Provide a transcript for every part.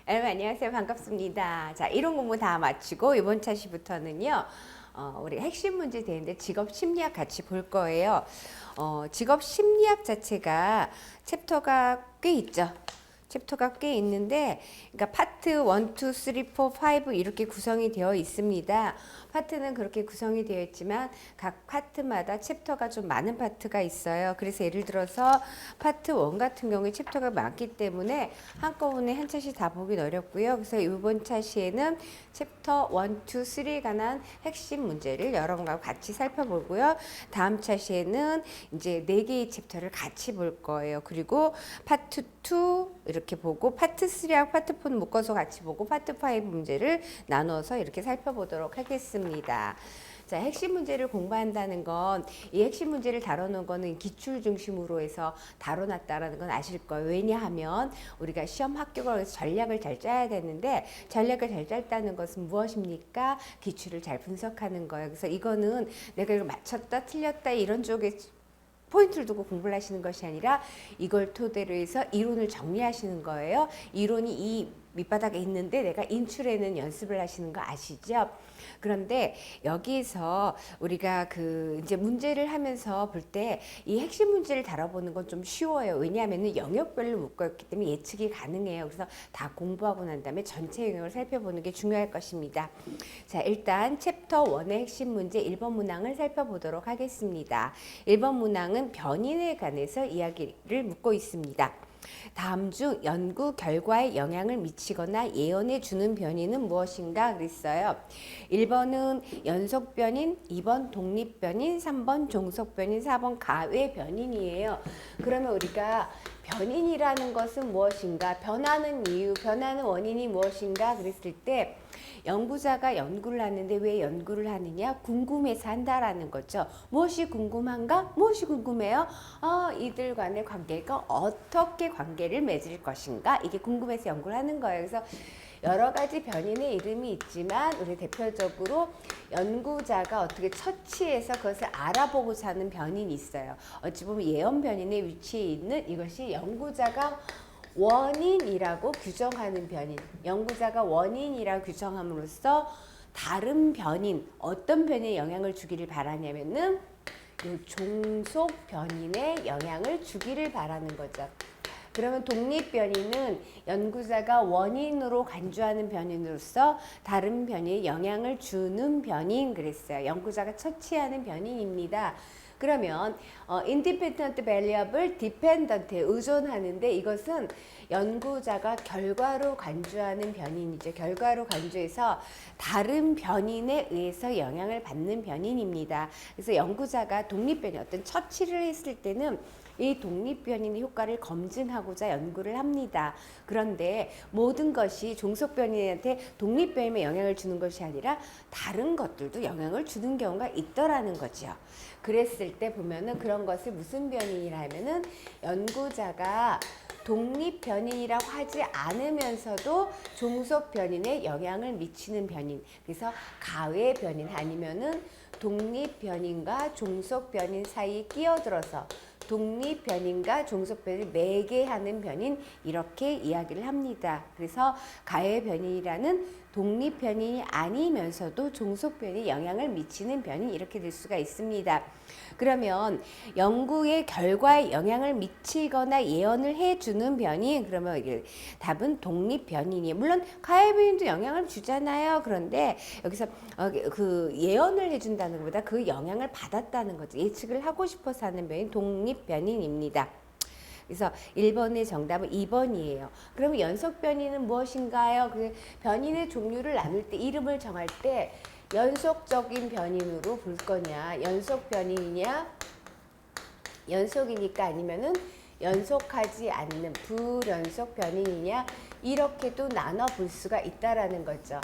여러분 안녕하세요. 반갑습니다. 자, 이론 공부 다 마치고 이번 차시부터는요. 우리 핵심 문제 되는데 직업 심리학 같이 볼 거예요. 직업 심리학 자체가 챕터가 꽤 있죠. 챕터가 꽤 있는데, 그러니까 파트 1, 2, 3, 4, 5 이렇게 구성이 되어 있습니다. 파트는 그렇게 구성이 되어 있지만 각 파트마다 챕터가 좀 많은 파트가 있어요. 그래서 예를 들어서 파트 1 같은 경우에 챕터가 많기 때문에 한꺼번에 한 차씩 다 보긴 어렵고요. 그래서 이번 차시에는 챕터 1, 2, 3에 관한 핵심 문제를 여러분과 같이 살펴보고요. 다음 차시에는 이제 4개의 챕터를 같이 볼 거예요. 그리고 파트 2 이렇게 보고 파트 3하고 파트 4는 묶어서 같이 보고 파트 5 문제를 나눠서 이렇게 살펴보도록 하겠습니다. 자, 핵심 문제를 공부한다는 건 이 핵심 문제를 다뤄놓은 거는 기출 중심으로 해서 다뤄놨다라는 건 아실 거예요. 왜냐하면 우리가 시험 합격을 위해서 전략을 잘 짜야 되는데 전략을 잘 짰다는 것은 무엇입니까? 기출을 잘 분석하는 거예요. 그래서 이거는 내가 이걸 맞췄다 틀렸다 이런 쪽에 포인트를 두고 공부를 하시는 것이 아니라 이걸 토대로 해서 이론을 정리하시는 거예요. 이론이 이 밑바닥에 있는데 내가 인출해는 연습을 하시는 거 아시죠? 그런데 여기서 우리가 그 이제 문제를 하면서 볼 때 이 핵심 문제를 다뤄보는 건 좀 쉬워요. 왜냐하면 영역별로 묶어 있기 때문에 예측이 가능해요. 그래서 다 공부하고 난 다음에 전체 영역을 살펴보는 게 중요할 것입니다. 자, 일단 챕터 1의 핵심 문제 1번 문항을 살펴보도록 하겠습니다. 1번 문항은 변인에 관해서 이야기를 묻고 있습니다. 다음 중 연구 결과에 영향을 미치거나 예언해 주는 변이는 무엇인가 그랬어요. 1번은 연속 변인, 2번 독립 변인, 3번 종속 변인, 4번 가외 변인이에요. 그러면 우리가 변인이라는 것은 무엇인가? 변하는 이유, 변하는 원인이 무엇인가? 그랬을 때 연구자가 연구를 하는데 왜 연구를 하느냐? 궁금해서 한다라는 거죠. 무엇이 궁금한가? 무엇이 궁금해요? 이들 간의 관계가 어떻게 관계를 맺을 것인가? 이게 궁금해서 연구를 하는 거예요. 그래서 여러 가지 변인의 이름이 있지만 우리 대표적으로 연구자가 어떻게 처치해서 그것을 알아보고자 하는 변인이 있어요. 어찌 보면 예언 변인의 위치에 있는 이것이 연구자가 원인이라고 규정하는 변인, 연구자가 원인이라고 규정함으로써 다른 변인, 어떤 변인에 영향을 주기를 바라냐면은 이 종속 변인에 영향을 주기를 바라는 거죠. 그러면 독립 변인은 연구자가 원인으로 간주하는 변인으로서 다른 변이에 영향을 주는 변인 그랬어요. 연구자가 처치하는 변인입니다. 그러면 independent variable, dependent에 의존하는데 이것은 연구자가 결과로 간주하는 변인이죠. 결과로 간주해서 다른 변인에 의해서 영향을 받는 변인입니다. 그래서 연구자가 독립변인 어떤 처치를 했을 때는 이 독립변인의 효과를 검증하고자 연구를 합니다. 그런데 모든 것이 종속변인한테 독립변인에 영향을 주는 것이 아니라 다른 것들도 영향을 주는 경우가 있더라는 거죠. 그랬을 때 보면은 그런 것을 무슨 변인이라 하면은 연구자가 독립 변인이라고 하지 않으면서도 종속 변인에 영향을 미치는 변인. 그래서 가외 변인 아니면은 독립 변인과 종속 변인 사이에 끼어들어서 독립 변인과 종속 변인을 매개하는 변인 이렇게 이야기를 합니다. 그래서 가외 변인이라는 독립 변인이 아니면서도 종속 변인에 영향을 미치는 변인 이렇게 될 수가 있습니다. 그러면 연구의 결과에 영향을 미치거나 예언을 해주는 변인 그러면 이게 답은 독립 변인이에요. 물론 가외 변인도 영향을 주잖아요. 그런데 여기서 그 예언을 해준다는 것보다 그 영향을 받았다는 거죠. 예측을 하고 싶어서 하는 변인 독립 변인입니다. 그래서 1번의 정답은 2번이에요. 그러면 연속 변인은 무엇인가요? 그 변인의 종류를 나눌 때 이름을 정할 때 연속적인 변인으로 볼 거냐, 연속 변인이냐, 연속이니까 아니면은 연속하지 않는 불연속 변인이냐 이렇게도 나눠 볼 수가 있다라는 거죠.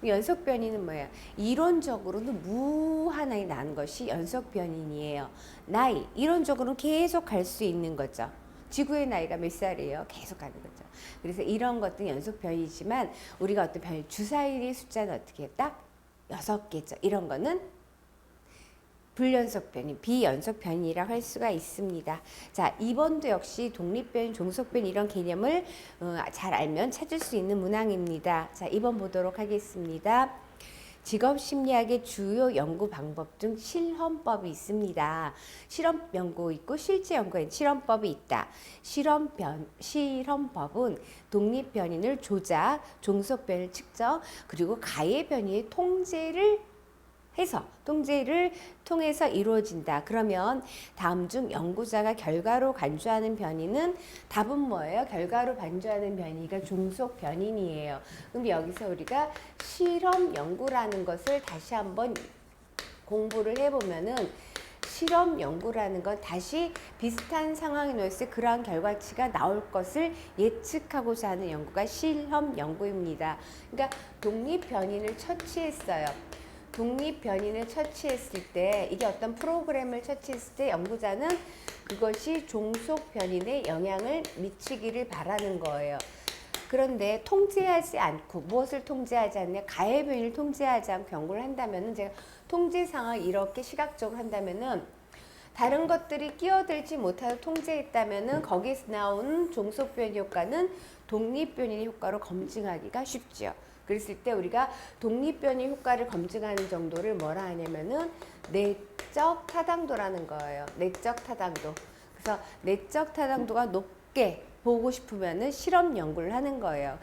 연속 변인은 뭐예요? 이론적으로는 무한하게 난 것이 연속 변인이에요. 나이 이론적으로는 계속 갈 수 있는 거죠. 지구의 나이가 몇 살이에요? 계속 가는 거죠. 그래서 이런 것들은 연속 변이지만 우리가 어떤 변이 주사일의 숫자는 어떻게 딱 6개죠. 이런 거는 불연속 변인, 비연속 변인이라고 할 수가 있습니다. 자, 2번도 역시 독립변인, 종속변인 이런 개념을 잘 알면 찾을 수 있는 문항입니다. 자, 2번 보도록 하겠습니다. 직업심리학의 주요 연구 방법 중 실험법이 있습니다. 실험 연구 있고 실제 연구엔 실험법이 있다. 실험법은 독립변인을 조작, 종속변인을 측정, 그리고 가해 변이의 통제를 통해서 이루어진다. 그러면 다음 중 연구자가 결과로 간주하는 변이는 답은 뭐예요? 결과로 간주하는 변이가 종속 변인이에요. 그럼 여기서 우리가 실험 연구라는 것을 다시 한번 공부를 해보면은 실험 연구라는 건 다시 비슷한 상황에 놓였을 때 그러한 결과치가 나올 것을 예측하고자 하는 연구가 실험 연구입니다. 그러니까 독립 변인을 처치했어요. 독립 변인을 처치했을 때 이게 어떤 프로그램을 처치했을 때 연구자는 그것이 종속 변인에 영향을 미치기를 바라는 거예요. 그런데 통제하지 않고 무엇을 통제하지 않냐? 가해 변인을 통제하지 않고 연구를 한다면은 제가 통제 상황을 이렇게 시각적으로 한다면은 다른 것들이 끼어들지 못하고 통제했다면은 거기서 나오는 종속 변인 효과는 독립 변인의 효과로 검증하기가 쉽죠. 그랬을 때 우리가 독립변인 효과를 검증하는 정도를 뭐라 하냐면은 내적 타당도라는 거예요. 내적 타당도. 그래서 내적 타당도가 높게 보고 싶으면은 실험 연구를 하는 거예요.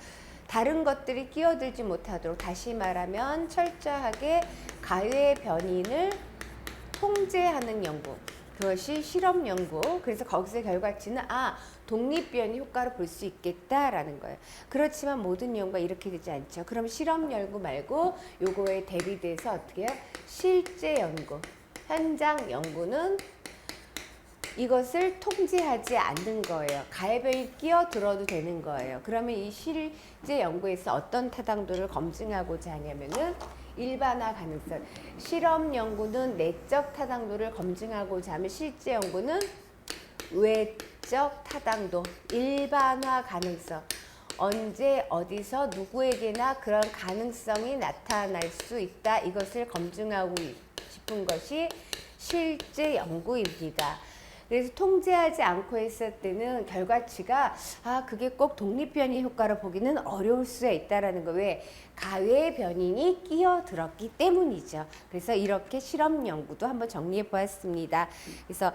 다른 것들이 끼어들지 못하도록 다시 말하면 철저하게 가해 변인을 통제하는 연구. 그것이 실험 연구. 그래서 거기서 결과치는 독립변이 효과를 볼 수 있겠다라는 거예요. 그렇지만 모든 연구가 이렇게 되지 않죠. 그럼 실험 연구 말고 요거에 대비돼서 어떻게 해요? 실제 연구, 현장 연구는 이것을 통제하지 않는 거예요. 가해변이 끼어들어도 되는 거예요. 그러면 이 실제 연구에서 어떤 타당도를 검증하고자 하냐면은 일반화 가능성. 실험 연구는 내적 타당도를 검증하고자 하면 실제 연구는 외적 타당도, 일반화 가능성. 언제 어디서 누구에게나 그런 가능성이 나타날 수 있다. 이것을 검증하고 싶은 것이 실제 연구입니다. 그래서 통제하지 않고 했을 때는 결과치가 그게 꼭 독립변인 효과로 보기는 어려울 수가 있다라는 거. 왜? 가해 변인이 끼어들었기 때문이죠. 그래서 이렇게 실험 연구도 한번 정리해 보았습니다. 그래서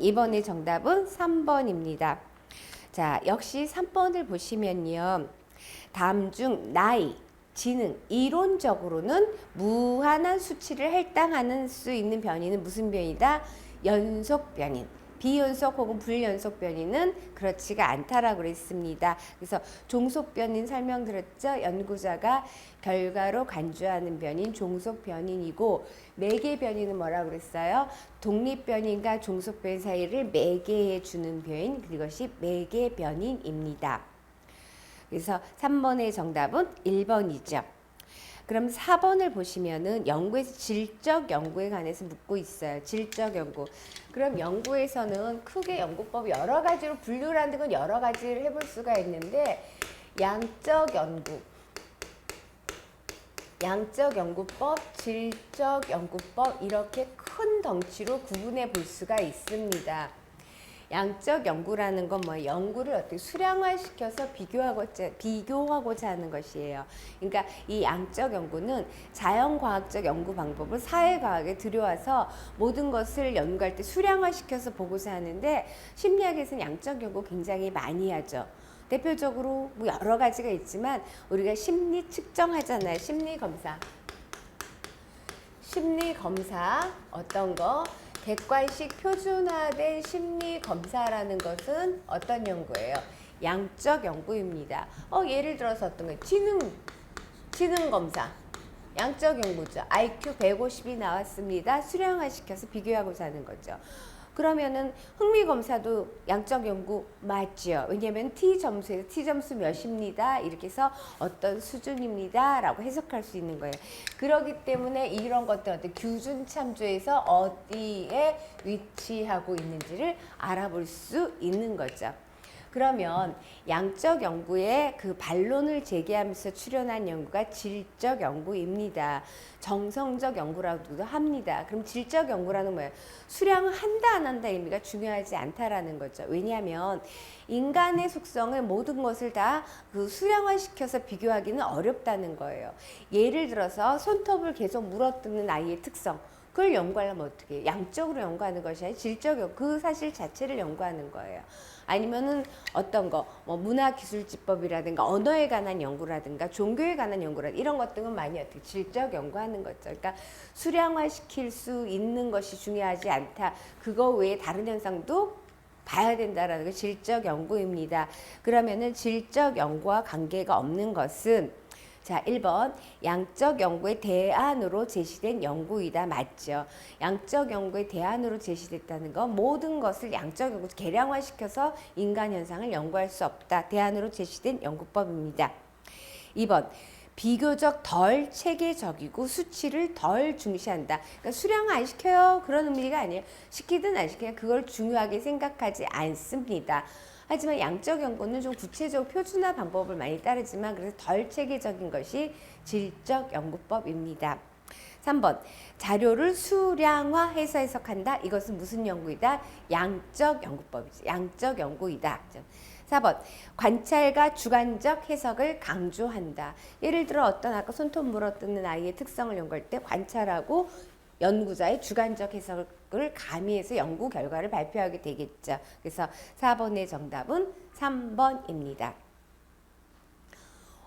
이번에 정답은 3번입니다. 자, 역시 3번을 보시면요. 다음 중 나이, 지능, 이론적으로는 무한한 수치를 할당하는 수 있는 변이는 무슨 변이다? 연속 변인. 비연속 혹은 불연속 변이는 그렇지가 않다라고 그랬습니다. 그래서 종속 변인 설명드렸죠. 연구자가 결과로 간주하는 변인 종속 변인이고 매개 변인은 뭐라고 그랬어요? 독립 변인과 종속 변인 사이를 매개해 주는 변인, 그것이 매개 변인입니다. 그래서 3번의 정답은 1번이죠. 그럼 4번을 보시면은 연구에서 질적 연구에 관해서 묻고 있어요. 질적 연구. 그럼 연구에서는 크게 연구법이 여러 가지로 분류를 하는 건 여러 가지를 해볼 수가 있는데 양적 연구, 양적 연구법, 질적 연구법 이렇게 큰 덩치로 구분해 볼 수가 있습니다. 양적 연구라는 건 뭐예요? 연구를 어떻게 수량화시켜서 비교하고자 하는 것이에요. 그러니까 이 양적 연구는 자연과학적 연구 방법을 사회과학에 들여와서 모든 것을 연구할 때 수량화시켜서 보고자 하는데 심리학에서는 양적 연구 굉장히 많이 하죠. 대표적으로 뭐 여러 가지가 있지만 우리가 심리 측정하잖아요. 심리 검사 어떤 거? 객관식 표준화된 심리 검사라는 것은 어떤 연구예요? 양적 연구입니다. 예를 들어서 어떤 거예요? 지능 검사. 양적 연구죠. IQ 150이 나왔습니다. 수량화시켜서 비교하고자 하는 거죠. 그러면은 흥미 검사도 양적 연구 맞죠. 왜냐하면 T 점수에서 T 점수 몇입니다. 이렇게 해서 어떤 수준입니다. 라고 해석할 수 있는 거예요. 그렇기 때문에 이런 것들 어떤 규준 참조에서 어디에 위치하고 있는지를 알아볼 수 있는 거죠. 그러면 양적 연구에 그 반론을 제기하면서 출연한 연구가 질적 연구입니다. 정성적 연구라고도 합니다. 그럼 질적 연구라는 뭐예요? 수량을 한다 안 한다 의미가 중요하지 않다라는 거죠. 왜냐하면 인간의 속성을 모든 것을 다 그 수량화시켜서 비교하기는 어렵다는 거예요. 예를 들어서 손톱을 계속 물어뜯는 아이의 특성, 그걸 연구하려면 어떻게 해요? 양적으로 연구하는 것이 아니라 질적, 그 사실 자체를 연구하는 거예요. 아니면은 어떤 거, 뭐 문화기술지법이라든가 언어에 관한 연구라든가 종교에 관한 연구라든가 이런 것들은 많이 어떻게 질적 연구하는 거죠. 그러니까 수량화시킬 수 있는 것이 중요하지 않다. 그거 외에 다른 현상도 봐야 된다라는 게 질적 연구입니다. 그러면은 질적 연구와 관계가 없는 것은 자, 1번 양적 연구의 대안으로 제시된 연구이다. 맞죠? 양적 연구의 대안으로 제시됐다는 건 모든 것을 양적 연구 계량화시켜서 인간 현상을 연구할 수 없다. 대안으로 제시된 연구법입니다. 2번 비교적 덜 체계적이고 수치를 덜 중시한다. 그러니까 수량 안 시켜요. 그런 의미가 아니에요. 시키든 안 시키든 그걸 중요하게 생각하지 않습니다. 하지만 양적 연구는 좀 구체적 표준화 방법을 많이 따르지만 그래서 덜 체계적인 것이 질적 연구법입니다. 3번 자료를 수량화해서 해석한다. 이것은 무슨 연구이다? 양적 연구법이지. 양적 연구이다. 4번 관찰과 주관적 해석을 강조한다. 예를 들어 어떤 아까 손톱 물어뜯는 아이의 특성을 연구할 때 관찰하고 연구자의 주관적 해석을 가미해서 연구 결과를 발표하게 되겠죠. 그래서 4번의 정답은 3번입니다.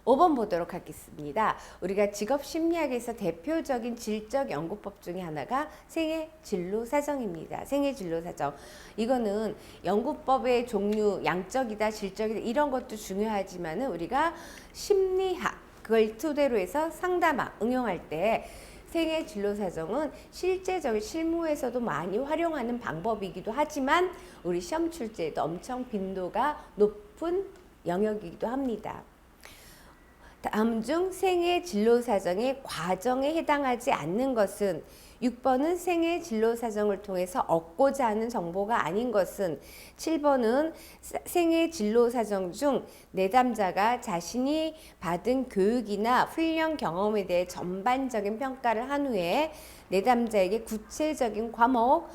5번 보도록 하겠습니다. 우리가 직업심리학에서 대표적인 질적 연구법 중에 하나가 생애진로사정입니다. 생애진로사정. 이거는 연구법의 종류, 양적이다, 질적이다 이런 것도 중요하지만은 우리가 심리학 그걸 토대로 해서 상담학 응용할 때 생애진로사정은 실제적인 실무에서도 많이 활용하는 방법이기도 하지만 우리 시험 출제에도 엄청 빈도가 높은 영역이기도 합니다. 다음 중 생애 진로 사정의 과정에 해당하지 않는 것은 6번은 생애 진로 사정을 통해서 얻고자 하는 정보가 아닌 것은 7번은 생애 진로 사정 중 내담자가 자신이 받은 교육이나 훈련 경험에 대해 전반적인 평가를 한 후에 내담자에게 구체적인 과목,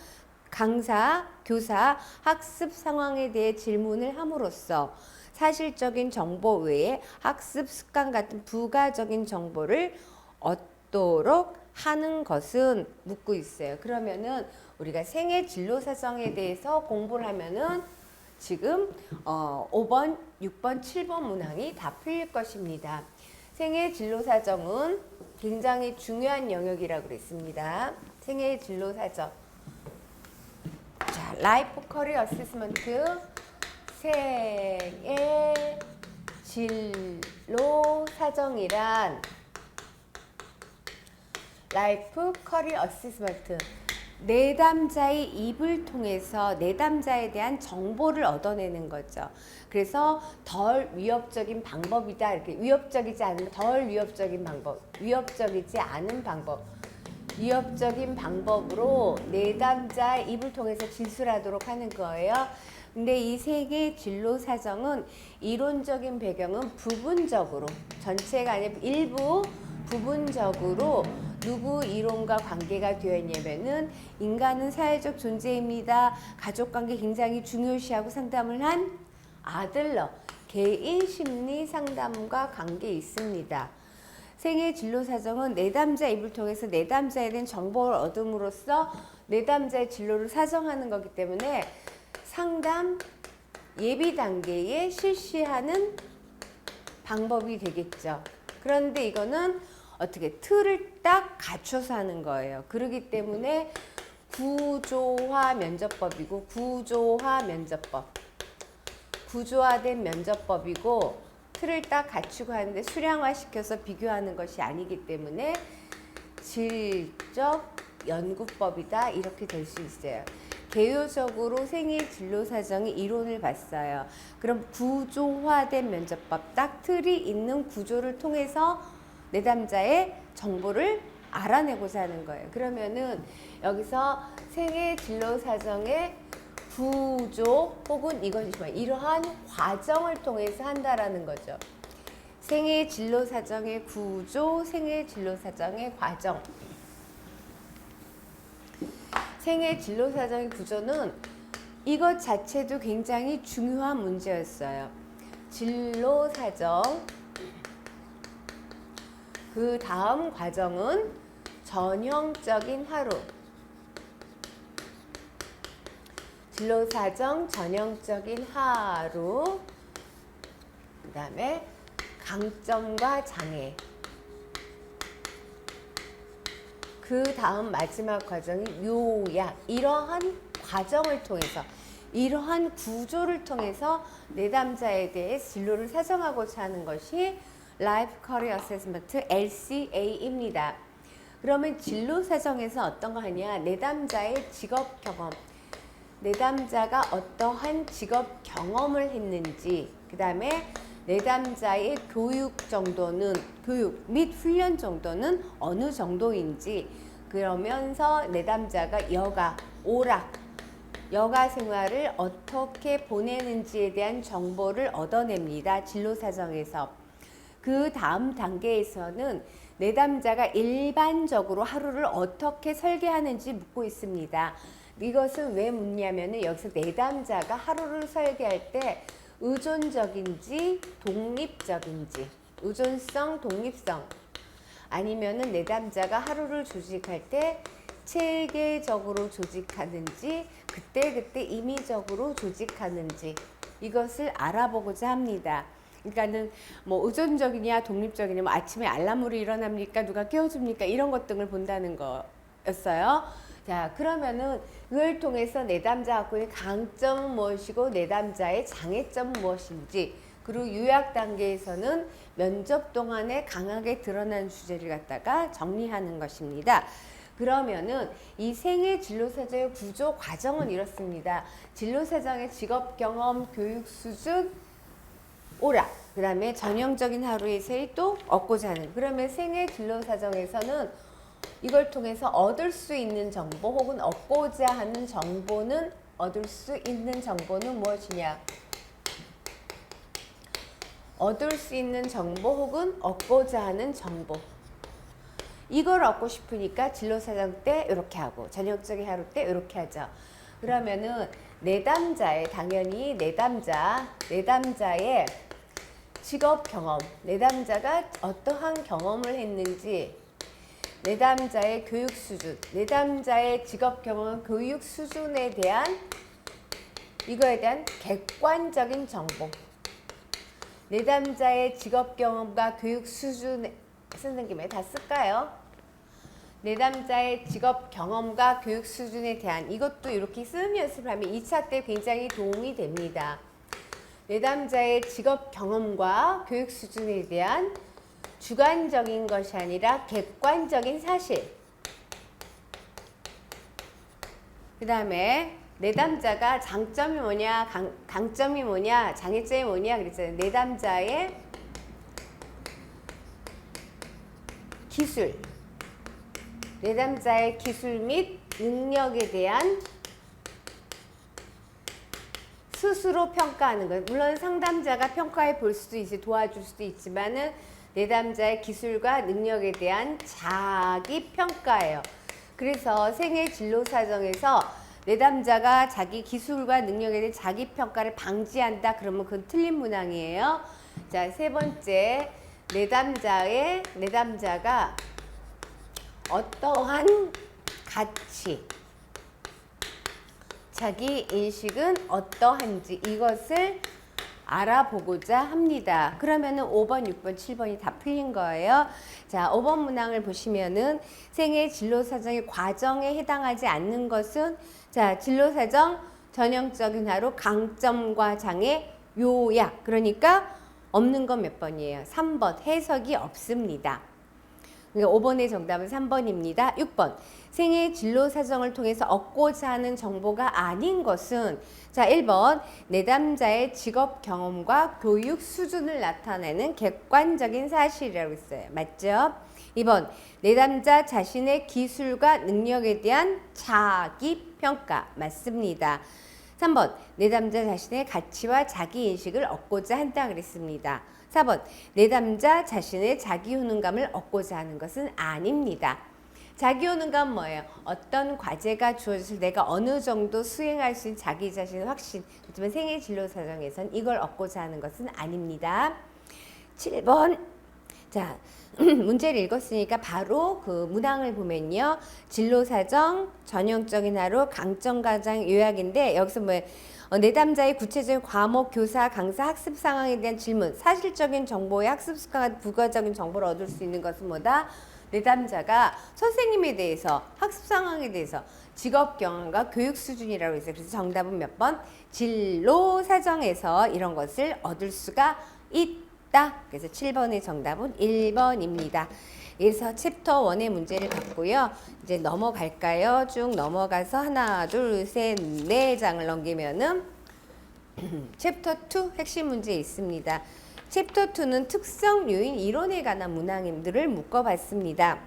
강사, 교사, 학습 상황에 대해 질문을 함으로써 사실적인 정보 외에 학습 습관 같은 부가적인 정보를 얻도록 하는 것은 묻고 있어요. 그러면은 우리가 생애 진로 사정에 대해서 공부를 하면은 지금 5번, 6번, 7번 문항이 다 풀릴 것입니다. 생애 진로 사정은 굉장히 중요한 영역이라고 그랬습니다. 생애 진로 사정. 자, 라이프 커리어 어세스먼트. 생애 진로 사정이란 라이프 커리어 어세스먼트 내담자의 입을 통해서 내담자에 대한 정보를 얻어내는 거죠. 그래서 덜 위협적인 방법이다. 이렇게 위협적이지 않은 덜 위협적인 방법, 위협적이지 않은 방법, 위협적인 방법으로 내담자의 입을 통해서 진술하도록 하는 거예요. 근데 이 세계 진로 사정은 이론적인 배경은 부분적으로 전체가 아니라 일부 부분적으로 누구 이론과 관계가 되어 있냐면은 인간은 사회적 존재입니다. 가족관계 굉장히 중요시하고 상담을 한 아들러 개인 심리 상담과 관계 있습니다. 생애 진로 사정은 내담자 입을 통해서 내담자에 대한 정보를 얻음으로써 내담자의 진로를 사정하는 거기 때문에 상담 예비 단계에 실시하는 방법이 되겠죠. 그런데 이거는 어떻게 틀을 딱 갖춰서 하는 거예요. 그렇기 때문에 구조화 면접법이고 구조화 면접법. 구조화된 면접법이고 틀을 딱 갖추고 하는데 수량화시켜서 비교하는 것이 아니기 때문에 질적 연구법이다 이렇게 될 수 있어요. 개요적으로 생애 진로 사정의 이론을 봤어요. 그럼 구조화된 면접법, 딱 틀이 있는 구조를 통해서 내담자의 정보를 알아내고자 하는 거예요. 그러면은 여기서 생애 진로 사정의 구조 혹은 이러한 과정을 통해서 한다라는 거죠. 생애 진로 사정의 구조, 생애 진로 사정의 과정. 생애 진로 사정의 구조는 이것 자체도 굉장히 중요한 문제였어요. 진로 사정. 그 다음 과정은 전형적인 하루. 진로 사정 전형적인 하루. 그 다음에 강점과 장애. 그 다음 마지막 과정이 요약. 이러한 과정을 통해서, 이러한 구조를 통해서 내담자에 대해 진로를 사정하고자 하는 것이 Life Career Assessment LCA입니다. 그러면 진로 사정에서 어떤 거 하냐? 내담자의 직업 경험. 내담자가 어떠한 직업 경험을 했는지, 그 다음에 내담자의 교육 정도는, 교육 및 훈련 정도는 어느 정도인지, 그러면서 내담자가 여가, 오락, 여가 생활을 어떻게 보내는지에 대한 정보를 얻어냅니다. 진로 사정에서. 그 다음 단계에서는 내담자가 일반적으로 하루를 어떻게 설계하는지 묻고 있습니다. 이것은 왜 묻냐면은 여기서 내담자가 하루를 설계할 때 의존적인지 독립적인지, 의존성, 독립성, 아니면은 내담자가 하루를 조직할 때 체계적으로 조직하는지 그때그때 임의적으로 조직하는지 이것을 알아보고자 합니다. 그러니까는 뭐 의존적이냐 독립적이냐, 뭐 아침에 알람으로 일어납니까, 누가 깨워줍니까, 이런 것 등을 본다는 거였어요. 자, 그러면은 그걸 통해서 내담자 갖고 있는 강점은 무엇이고 내담자의 장애점은 무엇인지, 그리고 요약 단계에서는 면접 동안에 강하게 드러난 주제를 갖다가 정리하는 것입니다. 그러면은 이 생애 진로사정의 구조 과정은 이렇습니다. 진로사정의 직업 경험, 교육 수준, 오락, 그 다음에 전형적인 하루에서의 또 얻고자 하는. 그러면 생애 진로사정에서는 이걸 통해서 얻을 수 있는 정보 혹은 얻고자 하는 정보는, 얻을 수 있는 정보는 무엇이냐? 얻을 수 있는 정보 혹은 얻고자 하는 정보. 이걸 얻고 싶으니까 진로사정 때 이렇게 하고 전형적인 하루 때 이렇게 하죠. 그러면은 내담자의, 당연히 내담자의 직업 경험, 내담자가 어떠한 경험을 했는지, 내담자의 교육 수준, 내담자의 직업 경험, 교육 수준에 대한, 이거에 대한 객관적인 정보. 내담자의 직업 경험과 교육 수준 쓰는 김에 다 쓸까요? 내담자의 직업 경험과 교육 수준에 대한, 이것도 이렇게 쓰는 연습을 하면 2차 때 굉장히 도움이 됩니다. 내담자의 직업 경험과 교육 수준에 대한 주관적인 것이 아니라 객관적인 사실. 그 다음에 내담자가 장점이 뭐냐, 강점이 뭐냐, 장애점이 뭐냐 그랬잖아요. 내담자의 기술, 내담자의 기술 및 능력에 대한 스스로 평가하는 것. 물론 상담자가 평가해 볼 수도 있지, 도와줄 수도 있지만은 내담자의 기술과 능력에 대한 자기 평가예요. 그래서 생애 진로 사정에서 내담자가 자기 기술과 능력에 대한 자기 평가를 방지한다, 그러면 그건 틀린 문항이에요. 자, 세 번째, 내담자가 어떠한 가치, 자기 인식은 어떠한지 이것을 알아보고자 합니다. 그러면은 5번, 6번, 7번이 다 풀린 거예요. 자, 5번 문항을 보시면은 생애 진로 사정의 과정에 해당하지 않는 것은, 자, 진로 사정 전형적인 하루, 강점과 장애, 요약. 그러니까 없는 건 몇 번이에요? 3번. 해석이 없습니다. 그러니까 5번의 정답은 3번입니다. 6번. 생애 진로 사정을 통해서 얻고자 하는 정보가 아닌 것은, 자, 1번. 내담자의 직업 경험과 교육 수준을 나타내는 객관적인 사실이라고 했어요. 맞죠? 2번. 내담자 자신의 기술과 능력에 대한 자기 평가. 맞습니다. 3번 내담자 자신의 가치와 자기인식을 얻고자 한다 그랬습니다. 4번 내담자 자신의 자기효능감을 얻고자 하는 것은 아닙니다. 자기효능감 뭐예요? 어떤 과제가 주어져서 내가 어느 정도 수행할 수 있는 자기 자신의 확신. 하지만 생애 진로 사정에선 이걸 얻고자 하는 것은 아닙니다. 7번. 자, 문제를 읽었으니까 바로 그 문항을 보면요. 진로 사정, 전형적인 하루, 강점 과정 요약인데 여기서 뭐예요? 내담자의 구체적인 과목, 교사, 강사, 학습 상황에 대한 질문, 사실적인 정보의 학습 습관과 부가적인 정보를 얻을 수 있는 것은 뭐다? 내담자가 선생님에 대해서, 학습 상황에 대해서, 직업 경험과 교육 수준이라고 했어요. 그래서 정답은 몇 번? 진로 사정에서 이런 것을 얻을 수가 있다. 그래서 7번의 정답은 1번입니다. 그래서 챕터 1의 문제를 봤고요. 이제 넘어갈까요? 쭉 넘어가서 하나, 둘, 셋, 네 장을 넘기면은 챕터 2 핵심 문제 있습니다. 챕터 2는 특성 요인 이론에 관한 문항들을 묶어봤습니다.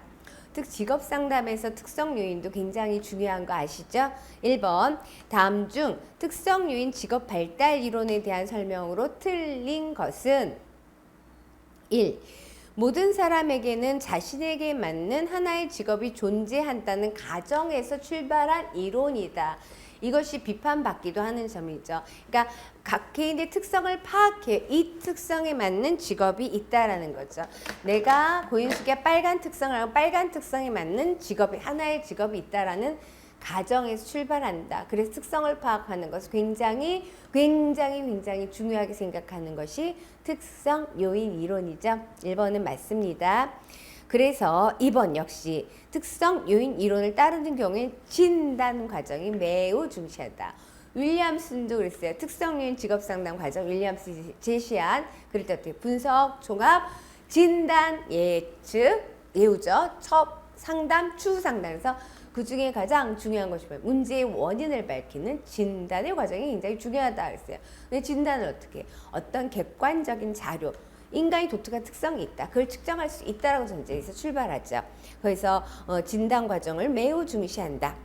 즉 직업 상담에서 특성 요인도 굉장히 중요한 거 아시죠? 1번 다음 중 특성 요인 직업 발달 이론에 대한 설명으로 틀린 것은 1. 모든 사람에게는 자신에게 맞는 하나의 직업이 존재한다는 가정에서 출발한 이론이다. 이것이 비판받기도 하는 점이죠. 그러니까 각 개인의 특성을 파악해 이 특성에 맞는 직업이 있다라는 거죠. 내가 고인숙의 빨간 특성을 하고 빨간 특성에 맞는 직업이 하나의 직업이 있다라는 가정에서 출발한다. 그래서 특성을 파악하는 것을 굉장히 중요하게 생각하는 것이 특성 요인 이론이죠. 1번은 맞습니다. 그래서 2번 역시 특성 요인 이론을 따르는 경우에 진단 과정이 매우 중시하다. 윌리엄슨도 그랬어요. 특성 요인 직업 상담 과정 윌리엄슨이 제시한 그럴 때 어떻게 분석, 종합, 진단, 예측, 예우죠. 첩, 상담, 추후 상담에서 그 중에 가장 중요한 것이 뭐예요? 문제의 원인을 밝히는 진단의 과정이 굉장히 중요하다 그랬어요. 근데 진단을 어떻게? 어떤 객관적인 자료, 인간이 독특한 특성이 있다. 그걸 측정할 수 있다라고 전제해서 출발하죠. 그래서 진단 과정을 매우 중시한다.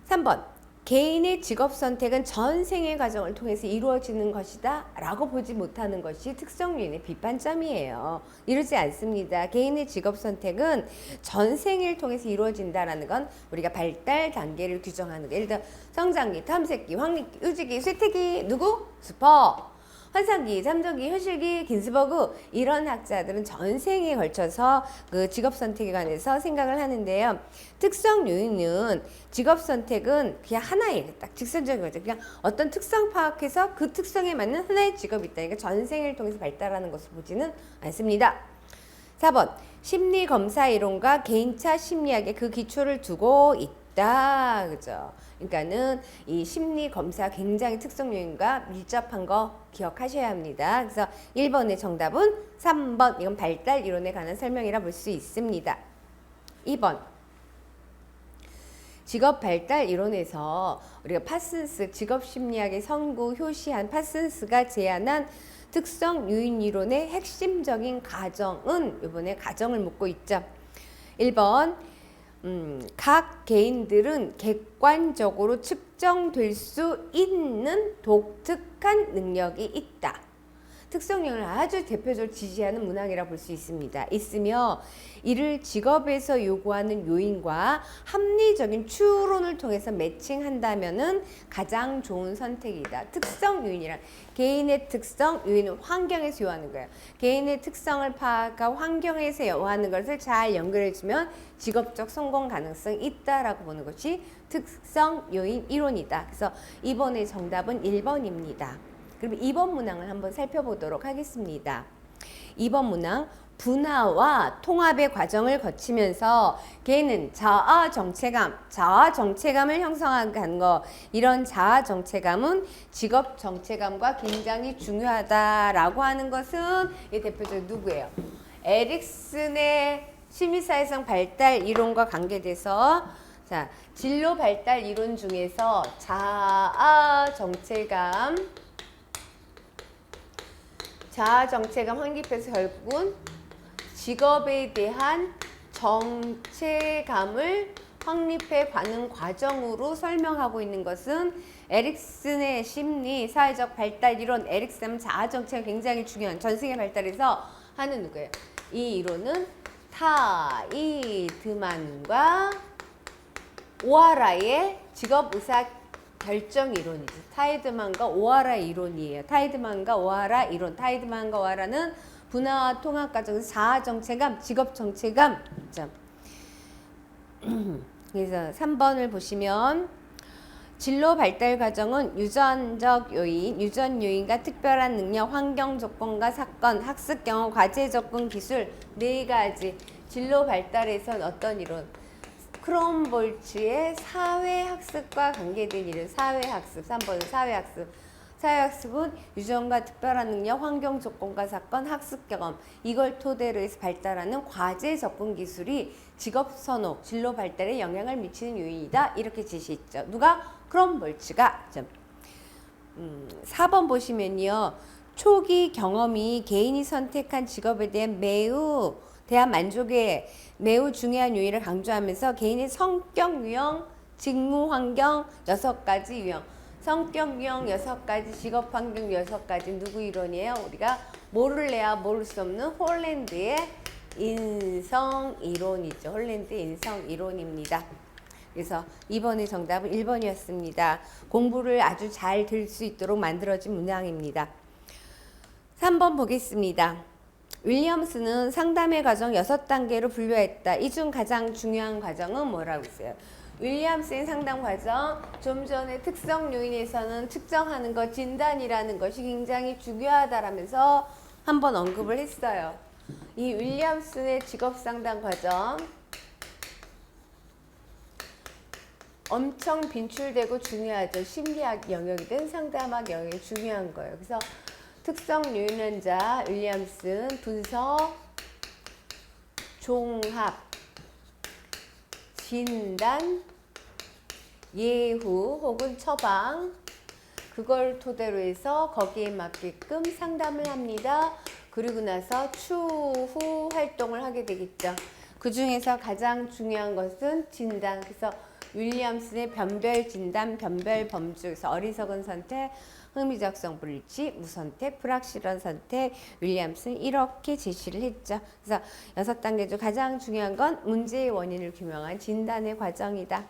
3번. 개인의 직업 선택은 전생의 과정을 통해서 이루어지는 것이다 라고 보지 못하는 것이 특성 요인의 비판점이에요. 이러지 않습니다. 개인의 직업 선택은 전생을 통해서 이루어진다라는 건 우리가 발달 단계를 규정하는 거. 예를 들어 성장기, 탐색기, 확립기, 유지기, 쇠퇴기, 누구? 슈퍼. 환상기, 잠정기, 현실기, 긴스버그 이런 학자들은 전생에 걸쳐서 그 직업 선택에 관해서 생각을 하는데요. 특성 요인은 직업 선택은 그냥 하나의 딱 직선적인 거죠. 그냥 어떤 특성 파악해서 그 특성에 맞는 하나의 직업이 있다. 그러니까 전생을 통해서 발달하는 것을 보지는 않습니다. 4번 심리 검사 이론과 개인차 심리학의 그 기초를 두고 있다. 그죠? 그러니까는 이 심리 검사 굉장히 특성 요인과 밀접한 거 기억하셔야 합니다. 그래서 1번의 정답은 3번. 이건 발달 이론에 관한 설명이라 볼 수 있습니다. 2번. 직업 발달 이론에서 우리가 파슨스 직업 심리학의 선구 효시한 파슨스가 제안한 특성 요인 이론의 핵심적인 가정은 이번에 가정을 묻고 있죠. 1번. 각 개인들은 객관적으로 측정될 수 있는 독특한 능력이 있다. 특성령을 아주 대표적으로 지지하는 문항이라 볼 수 있습니다. 있으며 이를 직업에서 요구하는 요인과 합리적인 추론을 통해서 매칭한다면은 가장 좋은 선택이다. 특성 요인이란 개인의 특성, 요인은 환경에서 요하는 거예요. 개인의 특성을 파악하고 환경에서 요하는 것을 잘 연결해주면 직업적 성공 가능성이 있다라고 보는 것이 특성 요인 이론이다. 그래서 이번의 정답은 1번입니다. 그럼 2번 문항을 한번 살펴보도록 하겠습니다. 2번 문항 분화와 통합의 과정을 거치면서 개인은 자아 정체감을 형성한 거. 이런 자아 정체감은 직업 정체감과 굉장히 중요하다라고 하는 것은 이 대표적으로 누구예요? 에릭슨의 심리사회성 발달 이론과 관계돼서 자 진로 발달 이론 중에서 자아 정체감 확립해서 결국은 직업에 대한 정체감을 확립해 가는 과정으로 설명하고 있는 것은 에릭슨의 심리, 사회적 발달 이론, 에릭슨 자아정체가 굉장히 중요한 전승의 발달에서 하는 누구예요? 이 이론은 타이드만과 오하라의 직업 의사 결정 이론이죠. 타이드만과 오하라 이론이에요. 타이드만과 오하라 이론. 타이드만과 오하라는 분화와 통합 과정에서 자아 정체감, 직업 정체감. 그래서 3번을 보시면 진로 발달 과정은 유전적 요인, 유전 요인과 특별한 능력, 환경 조건과 사건, 학습 경험, 과제 접근 기술 네 가지. 진로 발달에선 어떤 이론? 크롬볼츠의 사회학습과 관계된 이론, 사회학습. 3번은 사회학습. 사회학습은 유전과 특별한 능력, 환경 조건과 사건, 학습 경험 이걸 토대로 해서 발달하는 과제 접근 기술이 직업 선호, 진로 발달에 영향을 미치는 요인이다. 이렇게 제시했죠. 누가? 크롬볼츠가. 4번 보시면요. 초기 경험이 개인이 선택한 직업에 대한 만족에 매우 중요한 요인을 강조하면서 개인의 성격 유형, 직무 환경 6가지 유형, 성격 유형 6가지, 직업 환경 6가지 누구 이론이에요? 우리가 모를래야 모를 수 없는 홀랜드의 인성 이론이죠. 홀랜드의 인성 이론입니다. 그래서 2번의 정답은 1번이었습니다. 공부를 아주 잘 들 수 있도록 만들어진 문항입니다. 3번 보겠습니다. 윌리엄스는 상담의 과정 6단계로 분류했다. 이 중 가장 중요한 과정은 뭐라고 했어요? 윌리엄스의 상담 과정, 좀 전에 특성 요인에서는 측정하는 것, 진단이라는 것이 굉장히 중요하다라면서 한번 언급을 했어요. 이 윌리엄스의 직업 상담 과정 엄청 빈출되고 중요하죠. 심리학 영역이든 상담학 영역이 중요한 거예요. 그래서 특성 유인자 윌리엄슨 분석, 종합, 진단, 예후 혹은 처방 그걸 토대로 해서 거기에 맞게끔 상담을 합니다. 그리고 나서 추후 활동을 하게 되겠죠. 그 중에서 가장 중요한 것은 진단. 그래서 윌리엄슨의 변별 진단, 변별 범주에서 어리석은 선택, 흥미적성 불일치, 무선택, 불확실한 선택, 윌리엄슨 이렇게 제시를 했죠. 그래서 6단계 중 가장 중요한 건 문제의 원인을 규명한 진단의 과정이다.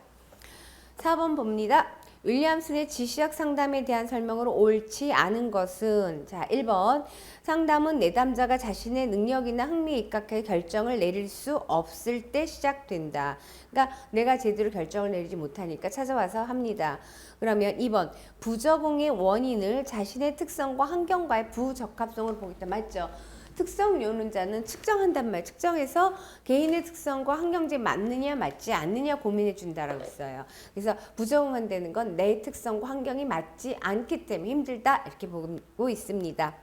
4번 봅니다. 윌리엄슨의 지시적 상담에 대한 설명으로 옳지 않은 것은 자 1번 상담은 내담자가 자신의 능력이나 흥미에 입각해 결정을 내릴 수 없을 때 시작된다. 그러니까 내가 제대로 결정을 내리지 못하니까 찾아와서 합니다. 그러면 2번 부적응의 원인을 자신의 특성과 환경과의 부적합성으로 보겠다. 맞죠? 특성 요론자는 측정한단 말이에요. 측정해서 개인의 특성과 환경제에 맞느냐 맞지 않느냐 고민해 준다라고 했어요. 그래서 부적응한다는 건 내 특성과 환경이 맞지 않기 때문에 힘들다 이렇게 보고 있습니다.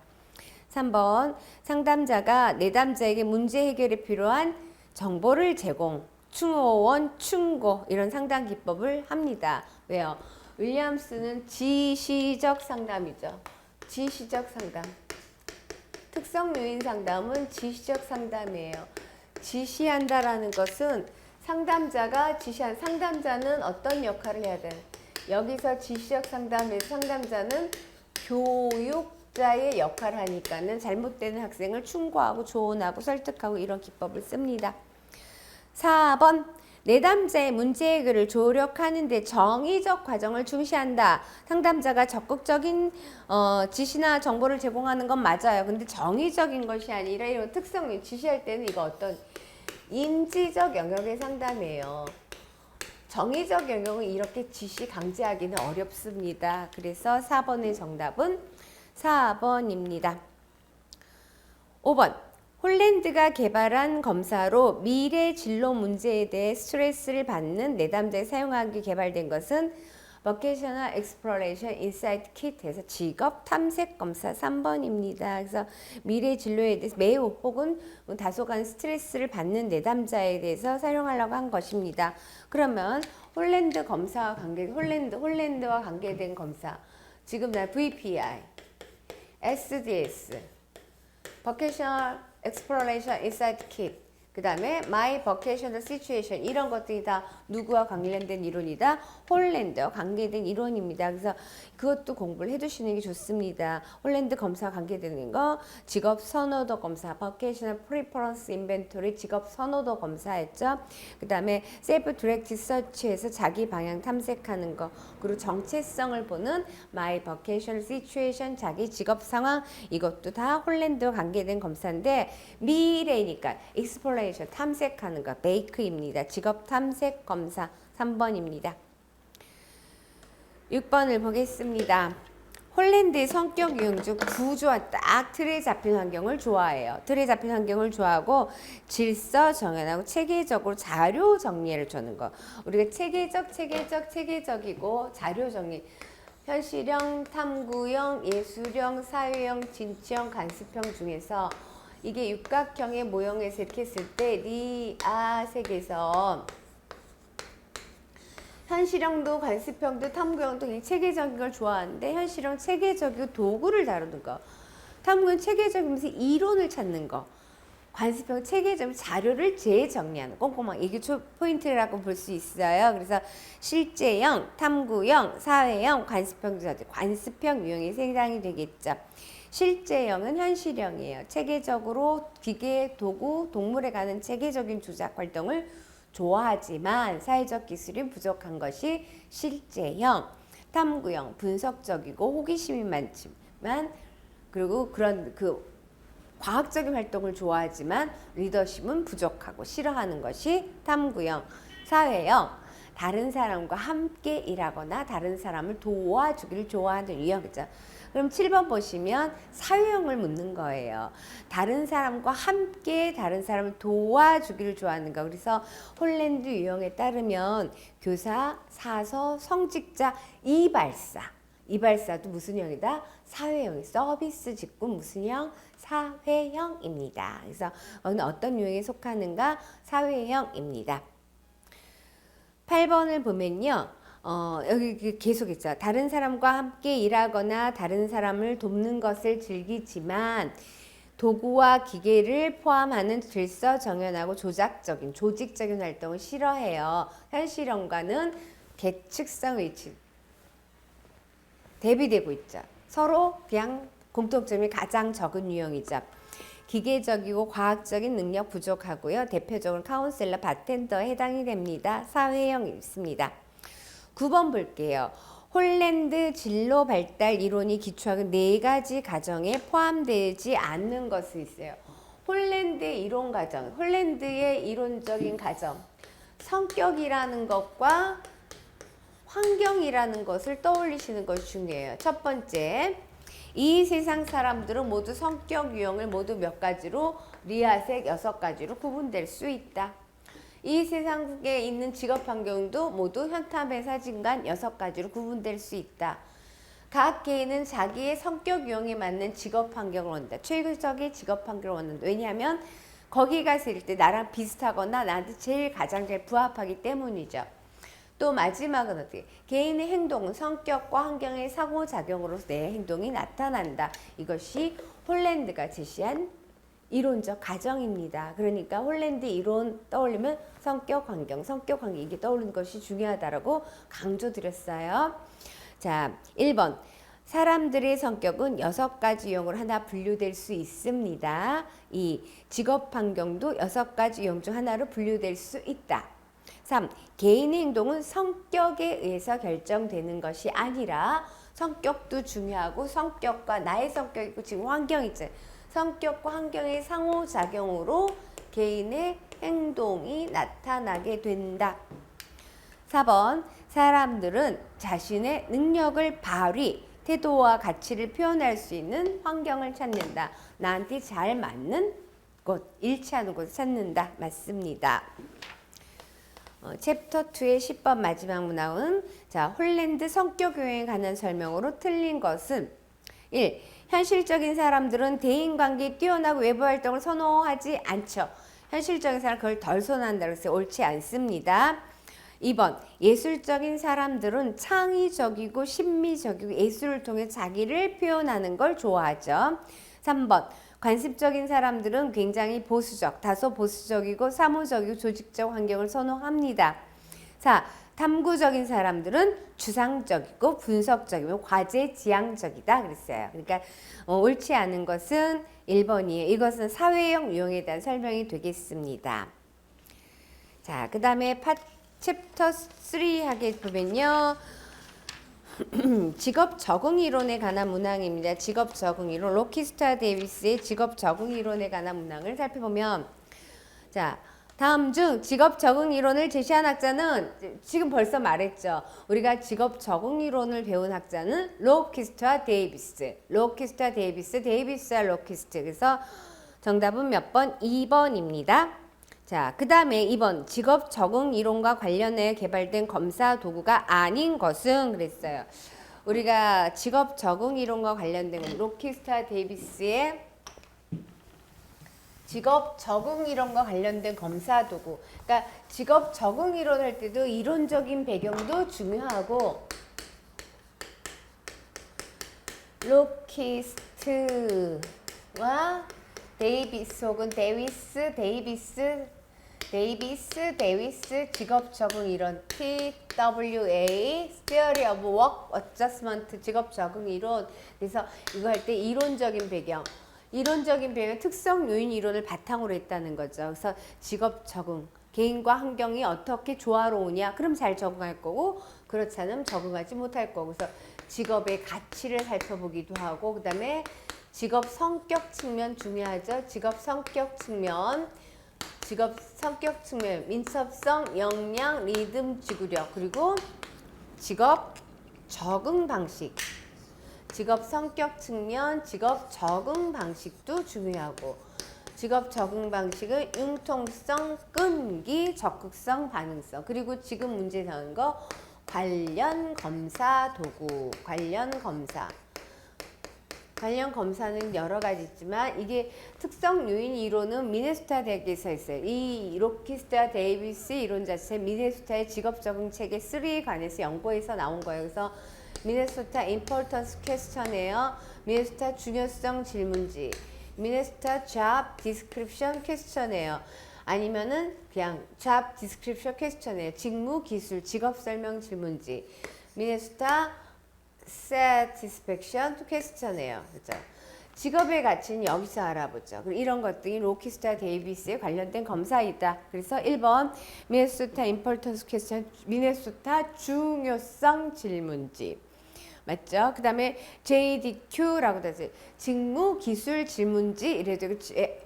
3번 상담자가 내담자에게 문제 해결에 필요한 정보를 제공, 충원, 충고 이런 상담 기법을 합니다. 왜요? 윌리엄스는 지시적 상담이죠. 지시적 상담. 특성 요인 상담은 지시적 상담이에요. 지시한다라는 것은 상담자가 지시한 상담자는 어떤 역할을 해야 되나? 여기서 지시적 상담에서 상담자는 교육자의 역할을 하니까는 잘못되는 학생을 충고하고 조언하고 설득하고 이런 기법을 씁니다. 4번 내담자의 문제 해결을 조력하는 데 정의적 과정을 중시한다. 상담자가 적극적인 지시나 정보를 제공하는 건 맞아요. 근데 정의적인 것이 아니라 이런 특성을 지시할 때는 이거 어떤 인지적 영역의 상담이에요. 정의적 영역은 이렇게 지시 강제하기는 어렵습니다. 그래서 4번의 정답은 4번입니다. 5번 홀랜드가 개발한 검사로 미래 진로 문제에 대해 스트레스를 받는 내담자에 사용하기 개발된 것은 Vocational Exploration Insight Kit에서 직업 탐색 검사 3번입니다. 그래서 미래 진로에 대해서 매우 혹은 다소간 스트레스를 받는 내담자에 대해서 사용하려고 한 것입니다. 그러면 홀랜드 검사와 홀랜드와 관계된 검사 지금 나 VPI, SDS, Vocational Exploration Insight Kit, 그 그 다음에 my vocational situation 이런 것들이 다 누구와 관련된 이론이다? 홀랜드와 관계된 이론입니다. 그래서 그것도 공부를 해두시는 게 좋습니다. 홀랜드 검사와 관계되는 거 직업 선호도 검사 vocational preference inventory 직업 선호도 검사였죠. 그 다음에 self directed search에서 자기 방향 탐색하는 거 그리고 정체성을 보는 my vocational situation 자기 직업 상황 이것도 다 홀랜드와 관계된 검사인데 미래니까 exploration 탐색하는 거 베이크입니다. 직업 탐색 검사 3번입니다. 6번을 보겠습니다. 홀랜드의 성격 유형 중 구조와 딱 틀에 잡힌 환경을 좋아해요. 틀에 잡힌 환경을 좋아하고 질서 정연하고 체계적으로 자료 정리를 주는 거. 우리가 체계적이고 자료 정리. 현실형, 탐구형, 예술형, 사회형, 진취형, 관습형 중에서 이게 육각형의 모형에서 이렇게 했을 때 리아색에서 현실형도 관습형도 탐구형도 이 체계적인 걸 좋아하는데 현실형 체계적이고 도구를 다루는 거 탐구형 체계적이면서 이론을 찾는 거 관습형 체계적 자료를 재정리하는 꼼꼼하게 이게 포인트라고 볼 수 있어요. 그래서 실제형, 탐구형, 사회형, 관습형 유형이 생성이 되겠죠. 실제형은 현실형이에요. 체계적으로 기계, 도구, 동물에 관한 체계적인 조작 활동을 좋아하지만 사회적 기술이 부족한 것이 실제형, 탐구형, 분석적이고 호기심이 많지만 그리고 그런 과학적인 활동을 좋아하지만 리더십은 부족하고 싫어하는 것이 탐구형, 사회형, 다른 사람과 함께 일하거나 다른 사람을 도와주기를 좋아하는 유형이죠. 그럼 7번 보시면 사회형을 묻는 거예요. 다른 사람과 함께 다른 사람을 도와주기를 좋아하는 거. 그래서 홀랜드 유형에 따르면 교사, 사서, 성직자, 이발사도 무슨 형이다? 사회형이 서비스 직군 무슨 형? 사회형입니다. 그래서 어떤 유형에 속하는가? 사회형입니다. 8번을 보면요. 여기 계속 있죠. 다른 사람과 함께 일하거나 다른 사람을 돕는 것을 즐기지만 도구와 기계를 포함하는 질서 정연하고 조직적인 활동을 싫어해요. 현실형과는 계측성 위치 대비되고 있죠. 서로 그냥 공통점이 가장 적은 유형이죠. 기계적이고 과학적인 능력 부족하고요. 대표적으로 카운셀러, 바텐더에 해당이 됩니다. 사회형이 있습니다. 9번 볼게요. 홀랜드 진로 발달 이론이 기초하는 4가지 가정에 포함되지 않는 것이 있어요. 홀랜드의 이론 가정, 홀랜드의 이론적인 가정, 성격이라는 것과 환경이라는 것을 떠올리시는 것이 중요해요. 첫 번째, 이 세상 사람들은 모두 성격 유형을 모두 몇 가지로 리아색 6가지로 구분될 수 있다. 이 세상에 있는 직업 환경도 모두 현탐의 사진관 6가지로 구분될 수 있다. 각 개인은 자기의 성격 유형에 맞는 직업 환경을 원한다. 최적의 직업 환경을 원한다. 왜냐하면 거기 가서 일때 나랑 비슷하거나 나한테 제일 가장 잘 부합하기 때문이죠. 또 마지막은 어떻게? 개인의 행동은 성격과 환경의 상호작용으로서 내 행동이 나타난다. 이것이 홀랜드가 제시한 이론적 가정입니다. 그러니까 홀랜드 이론 떠올리면 성격 환경 이게 떠오르는 것이 중요하다라고 강조드렸어요. 자, 1번. 사람들의 성격은 6가지 유형으로 하나 분류될 수 있습니다. 2. 직업 환경도 6가지 유형 중 하나로 분류될 수 있다. 3. 개인의 행동은 성격에 의해서 결정되는 것이 아니라 성격도 중요하고 성격과 나의 성격이고 지금 환경이 있잖아요. 성격과 환경의 상호작용으로 개인의 행동이 나타나게 된다. 4번. 사람들은 자신의 능력을 발휘, 태도와 가치를 표현할 수 있는 환경을 찾는다. 나한테 잘 맞는 곳, 일치하는 곳을 찾는다. 맞습니다. 챕터 2의 10번 마지막 문항은 자, 홀랜드 성격 유형에 관한 설명으로 틀린 것은 1. 현실적인 사람들은 대인관계에 뛰어나고 외부 활동을 선호하지 않죠. 현실적인 사람은 그걸 덜 선호한다고 해서 옳지 않습니다. 2번. 예술적인 사람들은 창의적이고 심미적이고 예술을 통해 자기를 표현하는 걸 좋아하죠. 3번. 관습적인 사람들은 굉장히 보수적, 다소 보수적이고 사무적이고 조직적 환경을 선호합니다. 자, 탐구적인 사람들은 추상적이고 분석적이고 과제지향적이다 그랬어요. 그러니까 옳지 않은 것은 1번이에요. 이것은 사회형 유형에 대한 설명이 되겠습니다. 자, 그 다음에 챕터 3 하게 보면요. 직업 적응 이론에 관한 문항입니다. 직업 적응 이론. 로키스타 데이비스의 직업 적응 이론에 관한 문항을 살펴보면, 자, 다음 중 직업 적응 이론을 제시한 학자는 지금 벌써 말했죠. 우리가 직업 적응 이론을 배운 학자는 로키스트와 데이비스. 로키스트와 데이비스, 데이비스와 로키스트. 그래서 정답은 몇 번? 2번입니다. 자, 그 다음에 2번 직업 적응 이론과 관련해 개발된 검사 도구가 아닌 것은 그랬어요. 우리가 직업 적응 이론과 관련된 로키스트와 데이비스의 직업 적응 이론과 관련된 검사 도구. 그러니까 직업 적응 이론 할 때도 이론적인 배경도 중요하고, 로키스트와 데이비스 혹은 데이비스 직업 적응 이론 TWA Theory of Work Adjustment 직업 적응 이론. 그래서 이거 할 때 이론적인 배경 특성 요인 이론을 바탕으로 했다는 거죠. 그래서 직업 적응, 개인과 환경이 어떻게 조화로우냐, 그럼 잘 적응할 거고, 그렇지 않으면 적응하지 못할 거고. 그래서 직업의 가치를 살펴보기도 하고, 그 다음에 직업 성격 측면 중요하죠. 직업 성격 측면, 민첩성, 역량, 리듬, 지구력, 그리고 직업 적응 방식. 직업 성격 측면, 직업 적응 방식도 중요하고, 직업 적응 방식은 융통성, 끈기, 적극성, 반응성. 그리고 지금 문제 나온 거 관련 검사 도구, 관련 검사는 여러 가지 있지만 이게 특성 요인 이론은 미네소타 대학에서 했어요. 이 로키스트와 데이비스 이론 자체 미네소타의 직업 적응 체계 3에 관해서 연구해서 나온 거예요. 그래서 미네소타 임포턴스 퀘스천이에요. 미네소타 중요성 질문지, 미네소타 잡 디스크립션 퀘스천이에요. 아니면은 그냥 잡 디스크립션 퀘스천이에요. 직무 기술 직업 설명 질문지, 미네소타 satisfaction 퀘스천이에요. 그죠? 직업의 가치는 여기서 알아보죠. 이런 것들이 로키스타 데이비스에 관련된 검사이다. 그래서 1번 미네소타 임포턴스 퀘스천, 미네소타 중요성 질문지. 맞죠? 그 다음에 JDQ라고 되죠. 직무 기술 질문지 이래도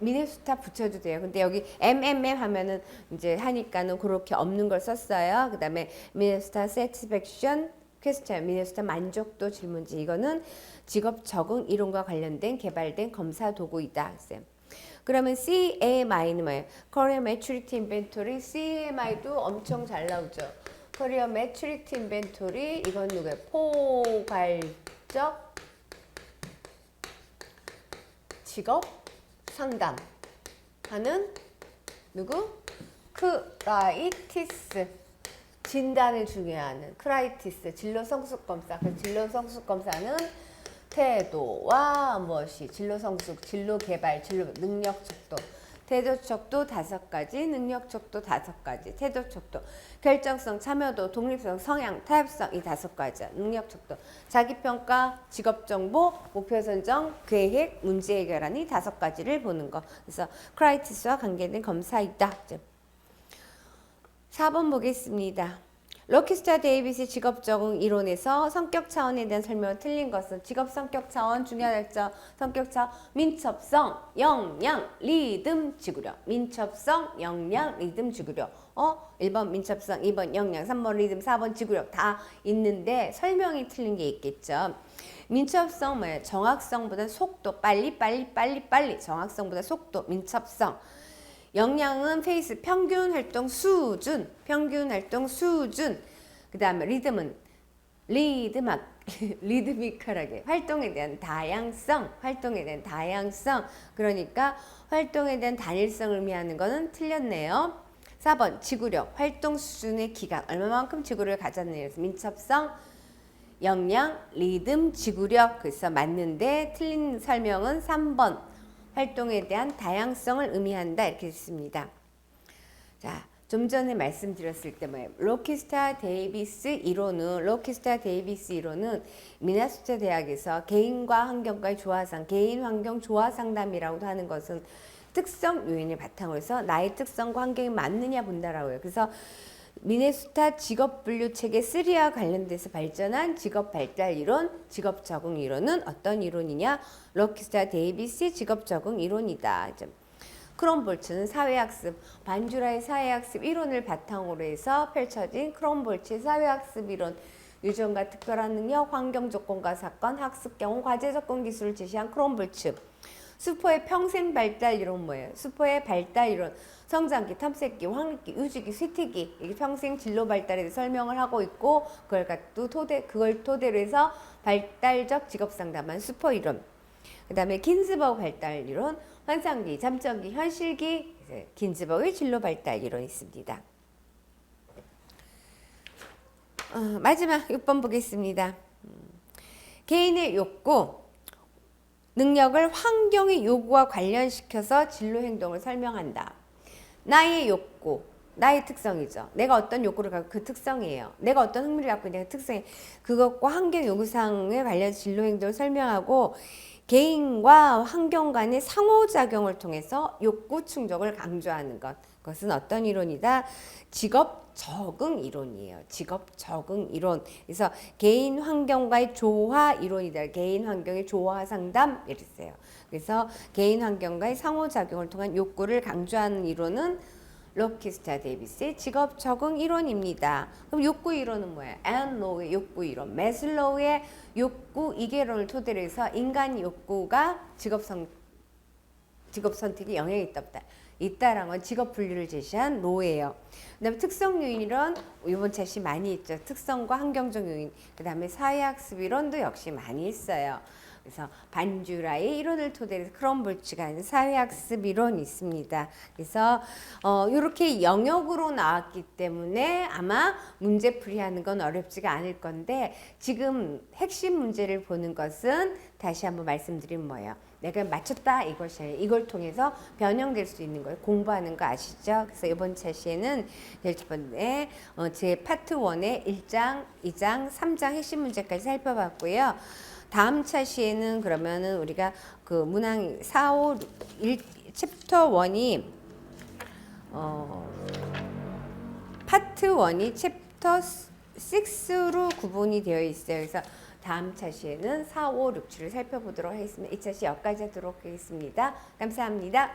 미네소타 붙여도 돼요. 근데 여기 MMM 하면은 이제 하니까는 그렇게 없는 걸 썼어요. 그 다음에 미네소타 satisfaction 퀘스천, 미네소타 만족도 질문지. 이거는 직업 적응 이론과 관련된 개발된 검사 도구이다. 그러면 CMI는 뭐예요? Career Maturity Inventory. CMI도 엄청 잘 나오죠. Career Maturity Inventory. 이건 누구예요? 포괄적 직업 상담하는 누구? 크라이티스. 진단을 중요하는 크라이티스, 진로 성숙 검사. 그 진로 성숙 검사는 태도와 무엇이 진로 성숙, 진로 개발, 진로 능력 척도, 태도 척도 5가지, 능력 척도 5가지, 태도 척도, 결정성, 참여도, 독립성, 성향, 타협성 이 5가지, 능력 척도, 자기 평가, 직업 정보, 목표 선정, 계획, 문제 해결하는 이 5가지를 보는 거. 그래서 크라이티스와 관계된 검사이다. 4번 보겠습니다. 로키스타 데이비스 직업 적응 이론에서 성격 차원에 대한 설명은 틀린 것은 직업 성격 차원 중요하죠. 성격 차원 민첩성, 역량, 리듬, 지구력. 민첩성, 역량, 리듬, 지구력. 1번 민첩성, 2번 역량, 3번 리듬, 4번 지구력 다 있는데 설명이 틀린 게 있겠죠. 민첩성 뭐예요? 정확성보다 속도, 빨리. 정확성보다 속도, 민첩성. 역량은 페이스, 평균 활동 수준. 그 다음에 리듬은 리드미컬하게 활동에 대한 다양성. 그러니까 활동에 대한 단일성을 의미하는 거는 틀렸네요. 4번 지구력, 활동 수준의 기간, 얼마만큼 지구력을 가졌느냐. 민첩성, 역량, 리듬, 지구력. 그래서 맞는데 틀린 설명은 3번 활동에 대한 다양성을 의미한다 이렇게 했습니다. 자, 좀 전에 말씀드렸을 때 뭐예요? 로키스타 데이비스 이론은 미네소타 대학에서 개인과 환경과의 조화상, 개인 환경 조화 상담이라고도 하는 것은 특성 요인을 바탕으로 해서 나의 특성과 환경이 맞느냐 본다라고 해요. 그래서 미네소타 직업 분류 체계 3와 관련돼서 발전한 직업 발달 이론, 직업 적응 이론은 어떤 이론이냐? 로키스타 데이비스 직업 적응 이론이다. 크롬볼츠는 사회학습, 반주라의 사회학습 이론을 바탕으로 해서 펼쳐진 크롬볼츠의 사회학습 이론, 유전과 특별한 능력, 환경 조건과 사건, 학습 경험, 과제 접근 기술을 제시한 크롬볼츠. 수포의 평생 발달 이론 뭐예요? 수포의 발달 이론, 성장기, 탐색기, 황립기, 유지기, 쇠퇴기, 이게 평생 진로 발달에 대해 설명을 하고 있고, 그걸 토대로 해서 발달적 직업 상담한 수포 이론. 그 다음에 긴즈버그 발달 이론, 환상기, 잠정기, 현실기, 긴즈버그의 진로 발달 이론이 있습니다. 마지막 6번 보겠습니다. 개인의 욕구, 능력을 환경의 요구와 관련시켜서 진로 행동을 설명한다. 나의 욕구, 나의 특성이죠. 내가 어떤 욕구를 갖고 그 특성이에요. 내가 어떤 흥미를 갖고 있는 그 특성이 그것과 환경 요구사항에 관련해서 진로 행동을 설명하고 개인과 환경 간의 상호작용을 통해서 욕구 충족을 강조하는 것. 그것은 어떤 이론이다? 직업 적응 이론이에요. 직업 적응 이론. 그래서 개인 환경과의 조화 이론이다. 개인 환경의 조화 상담 이랬어요. 그래서 개인 환경과의 상호작용을 통한 욕구를 강조하는 이론은 로키스타 데이비스의 직업 적응 이론입니다. 그럼 욕구 이론은 뭐예요? 앤 로우의 욕구 이론, 매슬로우의 욕구 이계론을 토대로 해서 인간 욕구가 직업 선택에 영향이 있다 없다. 있다라는 건 직업 분류를 제시한 로예요. 그 다음에 특성 요인 이론, 이번 차시 많이 있죠. 특성과 환경적 요인, 그 다음에 사회학습 이론도 역시 많이 있어요. 그래서 반주라의 이론을 토대로 해서 크롬볼츠가 하는 사회학습 이론이 있습니다. 그래서 이렇게 영역으로 나왔기 때문에 아마 문제풀이하는 건 어렵지가 않을 건데 지금 핵심 문제를 보는 것은 다시 한번 말씀드리면 뭐예요? 내가 맞췄다 이것이에요. 이걸 통해서 변형될 수 있는 거예요. 공부하는 거 아시죠? 그래서 이번 차시에는 제일 첫 번째 제 파트 1의 1장, 2장, 3장 핵심 문제까지 살펴봤고요. 다음 차시에는 그러면은 우리가 그 문항 4, 5, 1, 챕터 1이 파트 1이 챕터 6로 구분이 되어 있어요. 그래서 다음 차시에는 4, 5, 6, 7을 살펴보도록 하겠습니다. 이 차시 여기까지 하도록 하겠습니다. 감사합니다.